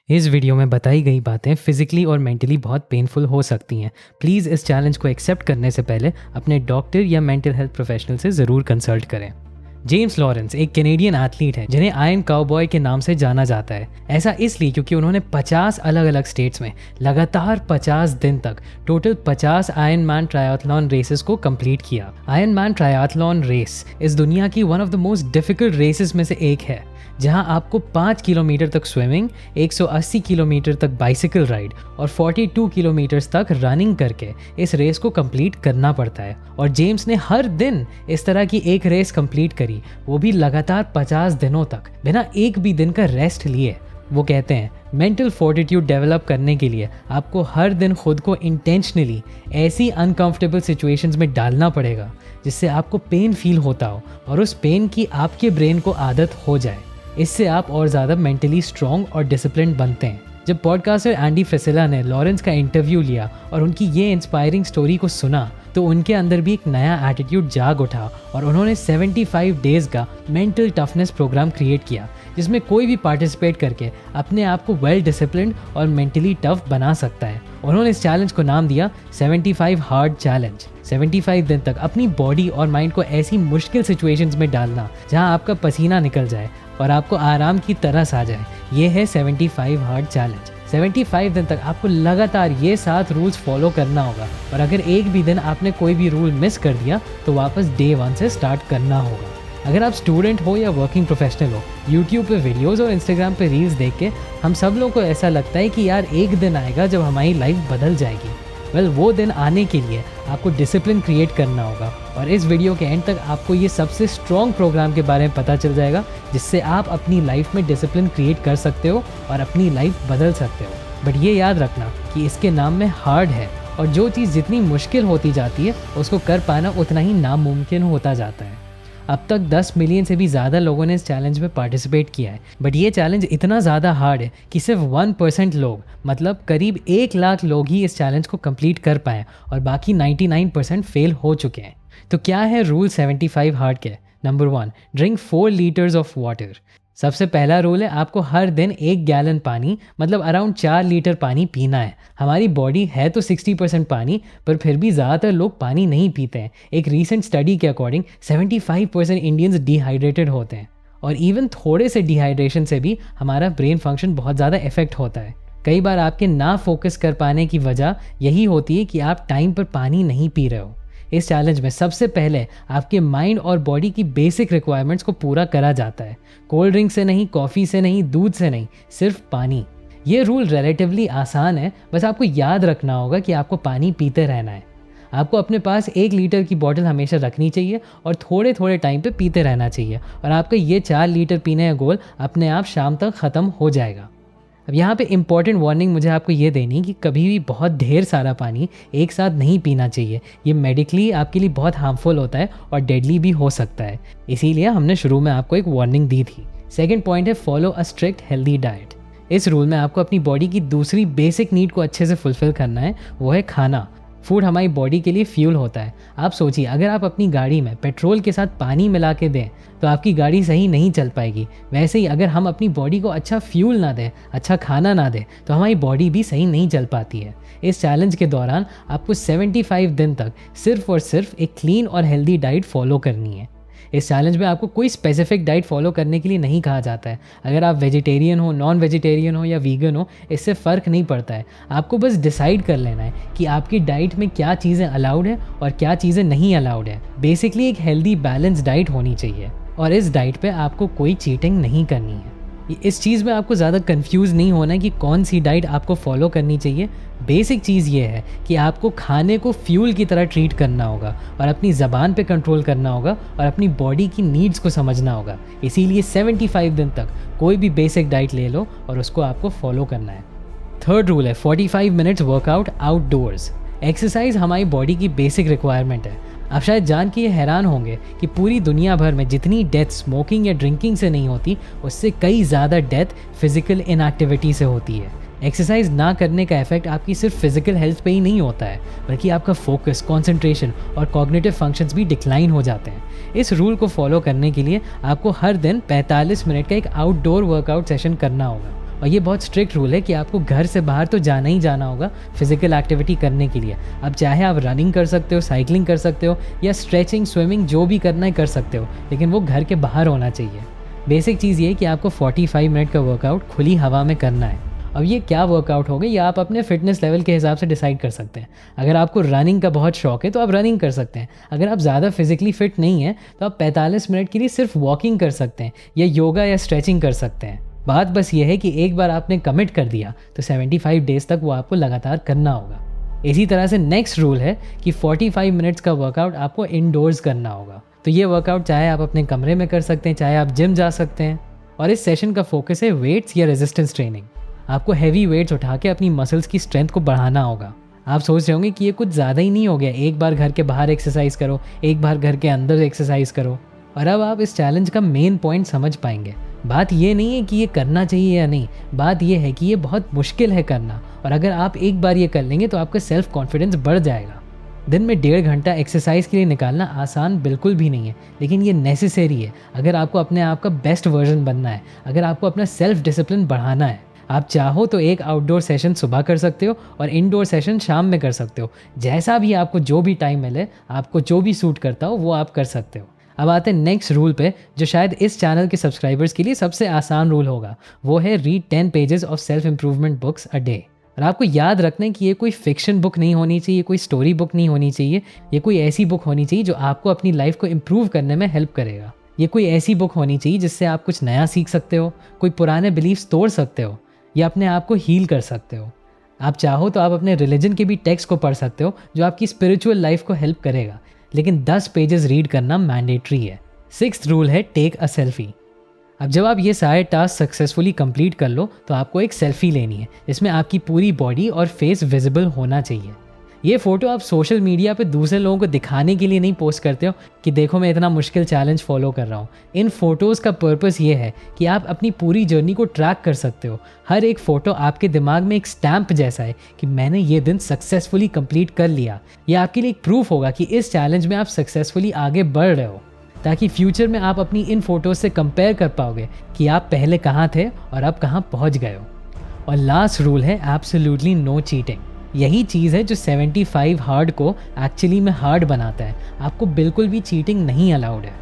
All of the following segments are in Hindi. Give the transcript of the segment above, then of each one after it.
इस वीडियो में बताई गई बातें फिजिकली और मेंटली बहुत पेनफुल हो सकती हैं। प्लीज़ इस चैलेंज को एक्सेप्ट करने से पहले अपने डॉक्टर या मेंटल हेल्थ प्रोफेशनल से ज़रूर कंसल्ट करें। जेम्स लॉरेंस एक कैनेडियन एथलीट हैं जिन्हें आयरन काउबॉय के नाम से जाना जाता है। ऐसा इसलिए क्योंकि उन्होंने 50 अलग अलग स्टेट्स में लगातार 50 दिन तक total 50 Ironman triathlon races को कंप्लीट किया। आयरन मैन ट्रायथलॉन रेस इस दुनिया की one of the most difficult races में से एक है, जहां आपको 5 किलोमीटर तक स्विमिंग, 180 किलोमीटर तक बाइसिकल राइड और 42 किलोमीटर तक रनिंग करके इस रेस को कंप्लीट करना पड़ता है। और जेम्स ने हर दिन इस तरह की एक रेस कंप्लीट करी, वो भी लगातार 50 दिनों तक बिना एक भी दिन का रेस्ट लिए। वो कहते हैं मेंटल फोर्टिट्यूड डेवलप करने के लिए आपको हर दिन खुद को इंटेंशनली ऐसी अनकंफर्टेबल सिचुएशंस में डालना पड़ेगा जिससे आपको पेन फील होता हो और उस पेन की आपके ब्रेन को आदत हो जाए। इससे आप और ज़्यादा मेंटली स्ट्रॉन्ग और डिसिप्लिन बनते हैं। जब पॉडकास्टर एंडी फ्रिसेला ने लॉरेंस का इंटरव्यू लिया और उनकी ये इंस्पायरिंग स्टोरी को सुना तो उनके अंदर भी एक नया एटीट्यूड जाग उठा और उन्होंने 75 डेज़ का मेंटल टफनेस प्रोग्राम क्रिएट किया, जिसमें कोई भी पार्टिसिपेट करके अपने आप को वेल डिसिप्लिन्ड और मेंटली टफ बना सकता है। उन्होंने इस चैलेंज को नाम दिया 75 हार्ड चैलेंज। 75 दिन तक अपनी बॉडी और माइंड को ऐसी मुश्किल सिचुएशंस में डालना जहां आपका पसीना निकल जाए और आपको आराम की तरस आ जाए, ये है 75 हार्ड चैलेंज। 75 दिन तक आपको लगातार ये 7 रूल्स फॉलो करना होगा और अगर एक भी दिन आपने कोई भी रूल मिस कर दिया तो वापस डे 1 से स्टार्ट करना होगा। अगर आप स्टूडेंट हो या वर्किंग प्रोफेशनल हो, यूट्यूब पे वीडियोस और इंस्टाग्राम पे रील्स देख के हम सब लोगों को ऐसा लगता है कि यार एक दिन आएगा जब हमारी लाइफ बदल जाएगी। वो दिन आने के लिए आपको डिसिप्लिन क्रिएट करना होगा और इस वीडियो के एंड तक आपको ये सबसे स्ट्रॉन्ग प्रोग्राम के बारे में पता चल जाएगा जिससे आप अपनी लाइफ में डिसिप्लिन क्रिएट कर सकते हो और अपनी लाइफ बदल सकते हो। बट ये याद रखना कि इसके नाम में हार्ड है और जो चीज़ जितनी मुश्किल होती जाती है उसको कर पाना उतना ही नामुमकिन होता जाता है। अब तक 10 मिलियन से भी ज़्यादा लोगों ने इस चैलेंज में पार्टिसिपेट किया है, बट ये चैलेंज इतना ज़्यादा हार्ड है कि सिर्फ 1% लोग, मतलब करीब 1 लाख लोग ही इस चैलेंज को कंप्लीट कर पाए और बाकी 99% फेल हो चुके हैं। तो क्या है रूल 75 हार्ड के? Number 1, drink 4 litres of water. सबसे पहला रूल है आपको हर दिन 1 गैलन पानी, मतलब अराउंड 4 लीटर पानी पीना है। हमारी बॉडी है तो 60% पानी, पर फिर भी ज़्यादातर लोग पानी नहीं पीते हैं। एक रीसेंट स्टडी के अकॉर्डिंग 75% इंडियंस डिहाइड्रेटेड होते हैं और इवन थोड़े से डिहाइड्रेशन से भी हमारा ब्रेन फंक्शन बहुत ज़्यादा इफेक्ट होता है। कई बार आपके ना फोकस कर पाने की वजह यही होती है कि आप टाइम पर पानी नहीं पी रहे हो। इस चैलेंज में सबसे पहले आपके माइंड और बॉडी की बेसिक रिक्वायरमेंट्स को पूरा करा जाता है। कोल्ड ड्रिंक से नहीं, कॉफ़ी से नहीं, दूध से नहीं, सिर्फ पानी। ये रूल रिलेटिवली आसान है, बस आपको याद रखना होगा कि आपको पानी पीते रहना है। आपको अपने पास 1 लीटर की बॉटल हमेशा रखनी चाहिए और थोड़े थोड़े टाइम पे पीते रहना चाहिए और आपका ये 4 लीटर पीने का गोल अपने आप शाम तक ख़त्म हो जाएगा। अब यहाँ पे इम्पॉर्टेंट वार्निंग मुझे आपको ये देनी कि कभी भी बहुत ढेर सारा पानी एक साथ नहीं पीना चाहिए। ये मेडिकली आपके लिए बहुत हार्मफुल होता है और डेडली भी हो सकता है, इसीलिए हमने शुरू में आपको एक वार्निंग दी थी। सेकंड पॉइंट है follow a strict healthy diet. इस रूल में आपको अपनी बॉडी की दूसरी बेसिक नीड को अच्छे से फुलफिल करना है, वो है खाना। फूड हमारी बॉडी के लिए फ्यूल होता है। आप सोचिए, अगर आप अपनी गाड़ी में पेट्रोल के साथ पानी मिला के दें तो आपकी गाड़ी सही नहीं चल पाएगी। वैसे ही अगर हम अपनी बॉडी को अच्छा फ्यूल ना दें, अच्छा खाना ना दें, तो हमारी बॉडी भी सही नहीं चल पाती है। इस चैलेंज के दौरान आपको 75 दिन तक सिर्फ और सिर्फ एक क्लीन और हेल्दी डाइट फॉलो करनी है। इस चैलेंज में आपको कोई स्पेसिफिक डाइट फॉलो करने के लिए नहीं कहा जाता है। अगर आप वेजिटेरियन हो, नॉन वेजिटेरियन हो या वीगन हो, इससे फ़र्क नहीं पड़ता है। आपको बस डिसाइड कर लेना है कि आपकी डाइट में क्या चीज़ें अलाउड है और क्या चीज़ें नहीं अलाउड है। बेसिकली एक हेल्दी बैलेंस डाइट होनी चाहिए और इस डाइट पे आपको कोई चीटिंग नहीं करनी है। इस चीज़ में आपको ज़्यादा कंफ्यूज नहीं होना है कि कौन सी डाइट आपको फॉलो करनी चाहिए। बेसिक चीज़ ये है कि आपको खाने को फ्यूल की तरह ट्रीट करना होगा और अपनी ज़बान पे कंट्रोल करना होगा और अपनी बॉडी की नीड्स को समझना होगा। इसीलिए 75 दिन तक कोई भी बेसिक डाइट ले लो और उसको आपको फॉलो करना है। थर्ड रूल है 45 मिनट्स वर्कआउट आउटडोर्स। एक्सरसाइज हमारी बॉडी की बेसिक रिक्वायरमेंट है। आप शायद जान के ये हैरान होंगे कि पूरी दुनिया भर में जितनी डेथ स्मोकिंग या ड्रिंकिंग से नहीं होती, उससे कई ज़्यादा डेथ फिजिकल इनएक्टिविटी से होती है। एक्सरसाइज ना करने का इफेक्ट आपकी सिर्फ फिजिकल हेल्थ पे ही नहीं होता है, बल्कि आपका फोकस, कंसंट्रेशन और कॉग्निटिव फंक्शंस भी डिक्लाइन हो जाते हैं। इस रूल को फॉलो करने के लिए आपको हर दिन 45 मिनट का एक आउटडोर वर्कआउट सेशन करना होगा और ये बहुत स्ट्रिक्ट रूल है कि आपको घर से बाहर तो जाना ही जाना होगा फिजिकल एक्टिविटी करने के लिए। अब चाहे आप रनिंग कर सकते हो, साइकिलिंग कर सकते हो या स्ट्रेचिंग, स्विमिंग, जो भी करना है कर सकते हो, लेकिन वो घर के बाहर होना चाहिए। बेसिक चीज़ ये है कि आपको 45 मिनट का वर्कआउट खुली हवा में करना है। अब ये क्या वर्कआउट होगा ये आप अपने फिटनेस लेवल के हिसाब से डिसाइड कर सकते हैं। अगर आपको रनिंग का बहुत शौक है तो आप रनिंग कर सकते हैं। अगर आप ज़्यादा फिजिकली फिट नहीं हैं तो आप 45 मिनट के लिए सिर्फ वॉकिंग कर सकते हैं या योगा या स्ट्रेचिंग कर सकते हैं। बात बस ये है कि एक बार आपने कमिट कर दिया तो 75 डेज तक वो आपको लगातार करना होगा। इसी तरह से नेक्स्ट रूल है कि 45 मिनट्स का वर्कआउट आपको इंडोर्स करना होगा। तो ये वर्कआउट चाहे आप अपने कमरे में कर सकते हैं, चाहे आप जिम जा सकते हैं। और इस सेशन का फोकस है वेट्स या रेजिस्टेंस ट्रेनिंग। आपको हैवी वेट्स उठा के अपनी मसल्स की स्ट्रेंथ को बढ़ाना होगा। आप सोच रहे होंगे कि ये कुछ ज़्यादा ही नहीं हो गया, एक बार घर के बाहर एक्सरसाइज करो, एक बार घर के अंदर एक्सरसाइज करो। और अब आप इस चैलेंज का मेन पॉइंट समझ पाएंगे। बात ये नहीं है कि ये करना चाहिए या नहीं, बात ये है कि ये बहुत मुश्किल है करना, और अगर आप एक बार ये कर लेंगे तो आपका सेल्फ कॉन्फिडेंस बढ़ जाएगा। दिन में 1.5 घंटा एक्सरसाइज के लिए निकालना आसान बिल्कुल भी नहीं है, लेकिन ये नेसेसरी है अगर आपको अपने आप का बेस्ट वर्जन बनना है, अगर आपको अपना सेल्फ डिसिप्लिन बढ़ाना है। आप चाहो तो एक आउटडोर सेशन सुबह कर सकते हो और इनडोर सेशन शाम में कर सकते हो। जैसा भी आपको जो भी टाइम मिले, आपको जो भी सूट करता हो वो आप कर सकते हो। अब आते हैं नेक्स्ट रूल पे, जो शायद इस चैनल के सब्सक्राइबर्स के लिए सबसे आसान रूल होगा। वो है read 10 pages of self improvement books a day. और आपको याद रखना है कि ये कोई फिक्शन बुक नहीं होनी चाहिए, कोई स्टोरी बुक नहीं होनी चाहिए। ये कोई ऐसी बुक होनी चाहिए जो आपको अपनी लाइफ को इम्प्रूव करने में हेल्प करेगा। ये कोई ऐसी बुक होनी चाहिए जिससे आप कुछ नया सीख सकते हो, कोई पुराने बिलीव्स तोड़ सकते हो या अपने आप को हील कर सकते हो। आप चाहो तो आप अपने रिलीजन के भी टेक्स्ट को पढ़ सकते हो जो आपकी स्पिरिचुअल लाइफ को हेल्प करेगा, लेकिन 10 पेजेस रीड करना मैंडेटरी है। 6th रूल है टेक अ सेल्फी। अब जब आप ये सारे टास्क सक्सेसफुली कंप्लीट कर लो तो आपको एक सेल्फी लेनी है जिसमें आपकी पूरी बॉडी और फेस विजिबल होना चाहिए। ये फ़ोटो आप सोशल मीडिया पे दूसरे लोगों को दिखाने के लिए नहीं पोस्ट करते हो कि देखो मैं इतना मुश्किल चैलेंज फॉलो कर रहा हूँ। इन फ़ोटोज़ का पर्पस ये है कि आप अपनी पूरी जर्नी को ट्रैक कर सकते हो। हर एक फ़ोटो आपके दिमाग में एक स्टैम्प जैसा है कि मैंने ये दिन सक्सेसफुली कंप्लीट कर लिया। यह आपके लिए एक प्रूफ होगा कि इस चैलेंज में आप सक्सेसफुली आगे बढ़ रहे हो, ताकि फ्यूचर में आप अपनी इन फ़ोटोज़ से कंपेयर कर पाओगे कि आप पहले कहाँ थे और अब कहाँ पहुँच गए हो। और लास्ट रूल है एब्सोल्युटली नो चीटिंग। यही चीज़ है जो 75 हार्ड को एक्चुअली में हार्ड बनाता है। आपको बिल्कुल भी चीटिंग नहीं अलाउड है।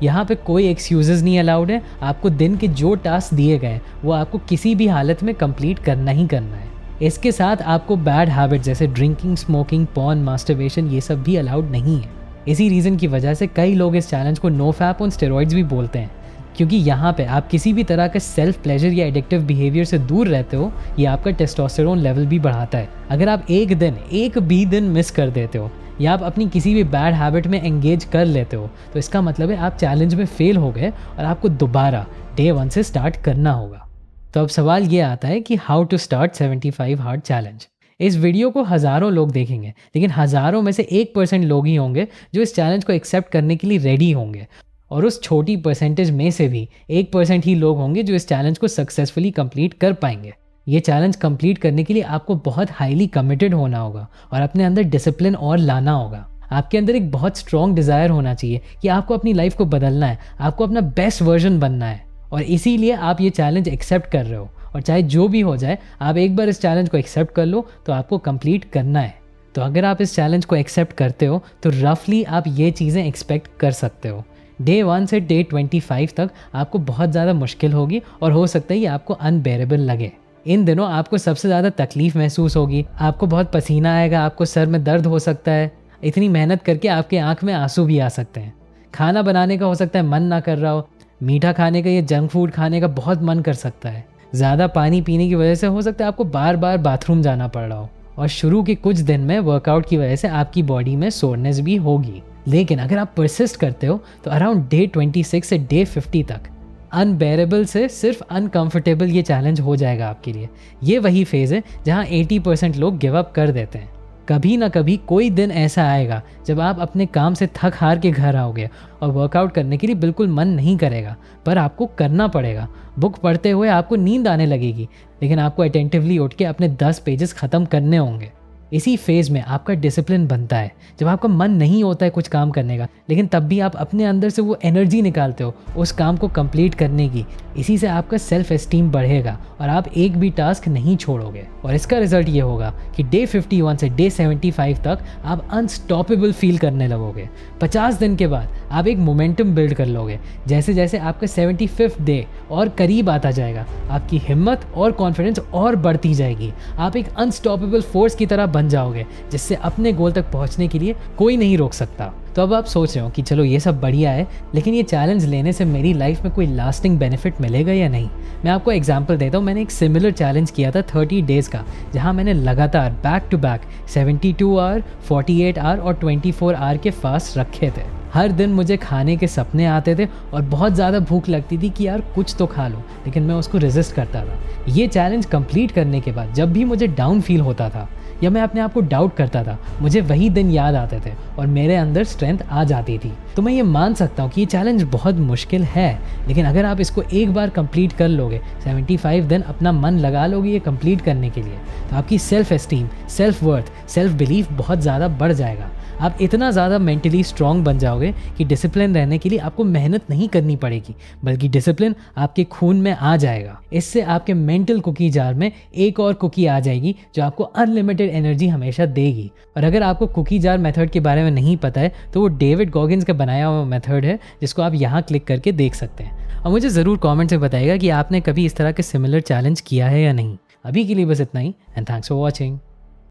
यहाँ पे कोई एक्सक्यूज़ेस नहीं अलाउड है। आपको दिन के जो टास्क दिए गए वो आपको किसी भी हालत में कंप्लीट करना ही करना है। इसके साथ आपको बैड हैबिट जैसे ड्रिंकिंग, स्मोकिंग, पॉर्न, मास्टरबेशन ये सब भी अलाउड नहीं है। इसी रीज़न की वजह से कई लोग इस चैलेंज को नो फैप ऑन स्टेरॉइड्स भी बोलते हैं, क्योंकि यहाँ पे आप किसी भी तरह के सेल्फ प्लेजर या एडिक्टिव बिहेवियर से दूर रहते हो। ये आपका टेस्टोस्टेरोन लेवल भी बढ़ाता है। अगर आप एक भी दिन मिस कर देते हो या आप अपनी किसी भी बैड हैबिट में एंगेज कर लेते हो तो इसका मतलब है आप चैलेंज में फेल हो गए और आपको दोबारा डे 1 से स्टार्ट करना होगा। तो अब सवाल ये आता है कि how to start 75 hard challenge. इस वीडियो को हज़ारों लोग देखेंगे, लेकिन हज़ारों में से 1% लोग ही होंगे जो इस चैलेंज को एक्सेप्ट करने के लिए रेडी होंगे, और उस छोटी परसेंटेज में से भी 1% ही लोग होंगे जो इस चैलेंज को सक्सेसफुली कंप्लीट कर पाएंगे। ये चैलेंज कंप्लीट करने के लिए आपको बहुत हाईली कमिटेड होना होगा और अपने अंदर डिसिप्लिन और लाना होगा। आपके अंदर एक बहुत स्ट्रॉन्ग डिज़ायर होना चाहिए कि आपको अपनी लाइफ को बदलना है, आपको अपना बेस्ट वर्जन बनना है, और इसीलिए आप ये चैलेंज एक्सेप्ट कर रहे हो। और चाहे जो भी हो जाए, आप एक बार इस चैलेंज को एक्सेप्ट कर लो तो आपको कंप्लीट करना है। तो अगर आप इस चैलेंज को एक्सेप्ट करते हो तो रफली आप ये चीज़ें एक्सपेक्ट कर सकते हो। डे 1 से डे 25 तक आपको बहुत ज़्यादा मुश्किल होगी और हो सकता है ये आपको अनबेरेबल लगे। इन दिनों आपको सबसे ज़्यादा तकलीफ़ महसूस होगी, आपको बहुत पसीना आएगा, आपको सर में दर्द हो सकता है, इतनी मेहनत करके आपके आँख में आंसू भी आ सकते हैं। खाना बनाने का हो सकता है मन ना कर रहा हो, मीठा खाने का या जंक फूड खाने का बहुत मन कर सकता है। ज़्यादा पानी पीने की वजह से हो सकता है आपको बार बार बाथरूम जाना पड़ रहा हो, और शुरू के कुछ दिन में वर्कआउट की वजह से आपकी बॉडी में सोरनेस भी होगी। लेकिन अगर आप परसिस्ट करते हो तो अराउंड डे 26 से डे 50 तक अनबेरेबल से सिर्फ अनकंफर्टेबल ये चैलेंज हो जाएगा आपके लिए। ये वही फेज़ है जहाँ 80% लोग गिव अप कर देते हैं। कभी ना कभी कोई दिन ऐसा आएगा जब आप अपने काम से थक हार के घर आओगे और वर्कआउट करने के लिए बिल्कुल मन नहीं करेगा, पर आपको करना पड़ेगा। बुक पढ़ते हुए आपको नींद आने लगेगी, लेकिन आपको अटेंटिवली उठ के अपने 10 पेजेस ख़त्म करने होंगे। इसी फेज़ में आपका डिसिप्लिन बनता है, जब आपका मन नहीं होता है कुछ काम करने का, लेकिन तब भी आप अपने अंदर से वो एनर्जी निकालते हो उस काम को कंप्लीट करने की। इसी से आपका सेल्फ एस्टीम बढ़ेगा और आप एक भी टास्क नहीं छोड़ोगे। और इसका रिजल्ट ये होगा कि डे 51 से डे 75 तक आप अनस्टॉपेबल फील करने लगोगे। 50 दिन के बाद आप एक मोमेंटम बिल्ड कर लोगे। जैसे जैसे आपका 75th डे और करीब आता जाएगा, आपकी हिम्मत और कॉन्फिडेंस और बढ़ती जाएगी। आप एक अनस्टॉपेबल फोर्स की तरह बन जाओगे, जिससे अपने गोल तक पहुंचने के लिए कोई नहीं रोक सकता। तो अब आप सोच रहे हो कि चलो ये सब बढ़िया है, लेकिन ये चैलेंज लेने से मेरी लाइफ में कोई लास्टिंग बेनिफिट मिलेगा या नहीं। मैं आपको एग्जांपल देता हूँ। मैंने एक सिमिलर चैलेंज किया था 30 डेज़ का, जहाँ मैंने लगातार back to back 72 hour, 48 hour और 24 आवर के फास्ट रखे थे। हर दिन मुझे खाने के सपने आते थे और बहुत ज़्यादा भूख लगती थी कि यार कुछ तो खा लो, लेकिन मैं उसको रेजिस्ट करता था। ये चैलेंज कंप्लीट करने के बाद जब भी मुझे डाउन फील होता था या मैं अपने आप को डाउट करता था, मुझे वही दिन याद आते थे और मेरे अंदर स्ट्रेंथ आ जाती थी। तो मैं ये मान सकता हूँ कि ये चैलेंज बहुत मुश्किल है, लेकिन अगर आप इसको एक बार कंप्लीट कर लोगे, 75 दिन अपना मन लगा लोगे ये कंप्लीट करने के लिए, तो आपकी self esteem, self worth, self belief बहुत ज़्यादा बढ़ जाएगा। आप इतना ज़्यादा मेंटली स्ट्रॉन्ग बन जाओगे कि डिसिप्लिन रहने के लिए आपको मेहनत नहीं करनी पड़ेगी, बल्कि डिसिप्लिन आपके खून में आ जाएगा। इससे आपके मेंटल कुकी जार में एक और कुकी आ जाएगी जो आपको अनलिमिटेड एनर्जी हमेशा देगी। और अगर आपको कुकी जार मेथड के बारे में नहीं पता है, तो वो डेविड गॉगिन्स का बनाया हुआ मेथड है, जिसको आप यहाँ क्लिक करके देख सकते हैं। और मुझे ज़रूर कॉमेंट से बताइएगा कि आपने कभी इस तरह के सिमिलर चैलेंज किया है या नहीं। अभी के लिए बस इतना ही, एंड थैंक्स फॉर वॉचिंग।